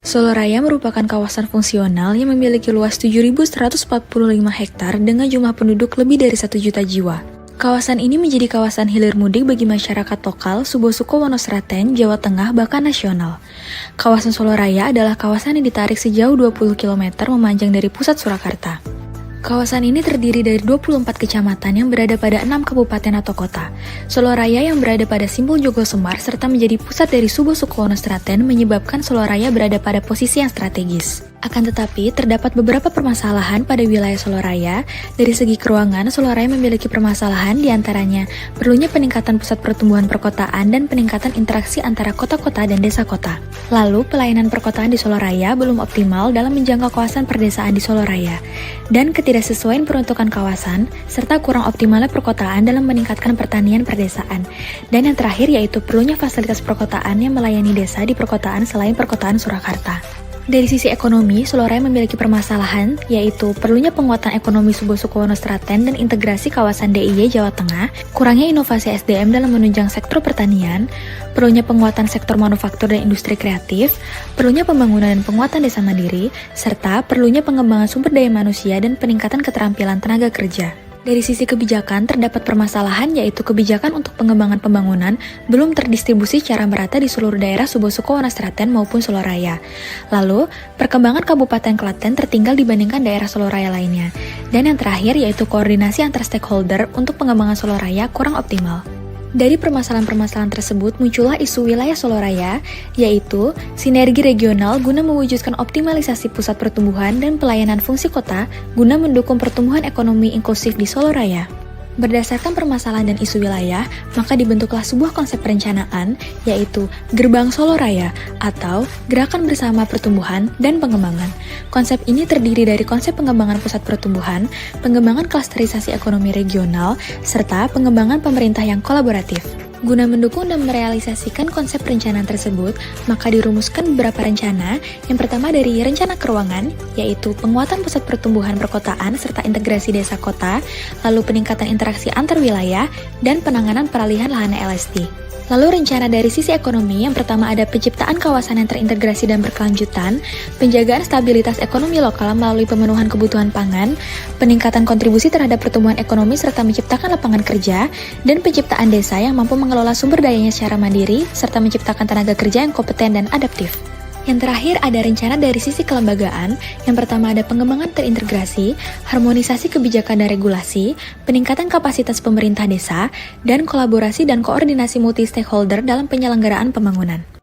Soloraya merupakan kawasan fungsional yang memiliki luas 7.145 hektar dengan jumlah penduduk lebih dari 1 juta jiwa. Kawasan ini menjadi kawasan hilir mudik bagi masyarakat lokal Subosuko Wonosraten, Jawa Tengah, bahkan nasional. Kawasan Soloraya adalah kawasan yang ditarik sejauh 20 km memanjang dari pusat Surakarta. Kawasan ini terdiri dari 24 kecamatan yang berada pada 6 kabupaten atau kota. Soloraya yang berada pada Simpul Jogosemar serta menjadi pusat dari Subosuko Wonosraten menyebabkan Soloraya berada pada posisi yang strategis. Akan tetapi, terdapat beberapa permasalahan pada wilayah Soloraya. Dari segi keuangan, Soloraya memiliki permasalahan diantaranya perlunya peningkatan pusat pertumbuhan perkotaan dan peningkatan interaksi antara kota-kota dan desa kota. Lalu, pelayanan perkotaan di Soloraya belum optimal dalam menjangkau kawasan perdesaan di Soloraya. Dan ketidaksesuaian peruntukan kawasan, serta kurang optimalnya perkotaan dalam meningkatkan pertanian perdesaan. Dan yang terakhir yaitu perlunya fasilitas perkotaan yang melayani desa di perkotaan selain perkotaan Surakarta. Dari sisi ekonomi, Soloraya memiliki permasalahan, yaitu perlunya penguatan ekonomi Subosuko Wonosraten dan integrasi kawasan DIY Jawa Tengah, kurangnya inovasi SDM dalam menunjang sektor pertanian, perlunya penguatan sektor manufaktur dan industri kreatif, perlunya pembangunan dan penguatan desa mandiri, serta perlunya pengembangan sumber daya manusia dan peningkatan keterampilan tenaga kerja. Dari sisi kebijakan, terdapat permasalahan yaitu kebijakan untuk pengembangan pembangunan belum terdistribusi secara merata di seluruh daerah Subosuko Wonosraten maupun Soloraya. Lalu, perkembangan Kabupaten Klaten tertinggal dibandingkan daerah Soloraya lainnya. Dan yang terakhir yaitu koordinasi antar stakeholder untuk pengembangan Soloraya kurang optimal. Dari permasalahan-permasalahan tersebut muncullah isu wilayah Soloraya, yaitu sinergi regional guna mewujudkan optimalisasi pusat pertumbuhan dan pelayanan fungsi kota guna mendukung pertumbuhan ekonomi inklusif di Soloraya. Berdasarkan permasalahan dan isu wilayah, maka dibentuklah sebuah konsep perencanaan, yaitu Gerbang Soloraya atau Gerakan Bersama Pertumbuhan dan Pengembangan. Konsep ini terdiri dari konsep pengembangan pusat pertumbuhan, pengembangan klasterisasi ekonomi regional, serta pengembangan pemerintah yang kolaboratif. Guna mendukung dan merealisasikan konsep perencanaan tersebut, maka dirumuskan beberapa rencana. Yang pertama dari rencana keuangan, yaitu penguatan pusat pertumbuhan perkotaan serta integrasi desa kota, lalu peningkatan interaksi antar wilayah, dan penanganan peralihan lahan LSD. Lalu rencana dari sisi ekonomi, yang pertama ada penciptaan kawasan yang terintegrasi dan berkelanjutan, penjagaan stabilitas ekonomi lokal melalui pemenuhan kebutuhan pangan, peningkatan kontribusi terhadap pertumbuhan ekonomi serta menciptakan lapangan kerja, dan penciptaan desa yang mampu mengelola sumber dayanya secara mandiri, serta menciptakan tenaga kerja yang kompeten dan adaptif. Yang terakhir ada rencana dari sisi kelembagaan, yang pertama ada pengembangan terintegrasi, harmonisasi kebijakan dan regulasi, peningkatan kapasitas pemerintah desa, dan kolaborasi dan koordinasi multi-stakeholder dalam penyelenggaraan pembangunan.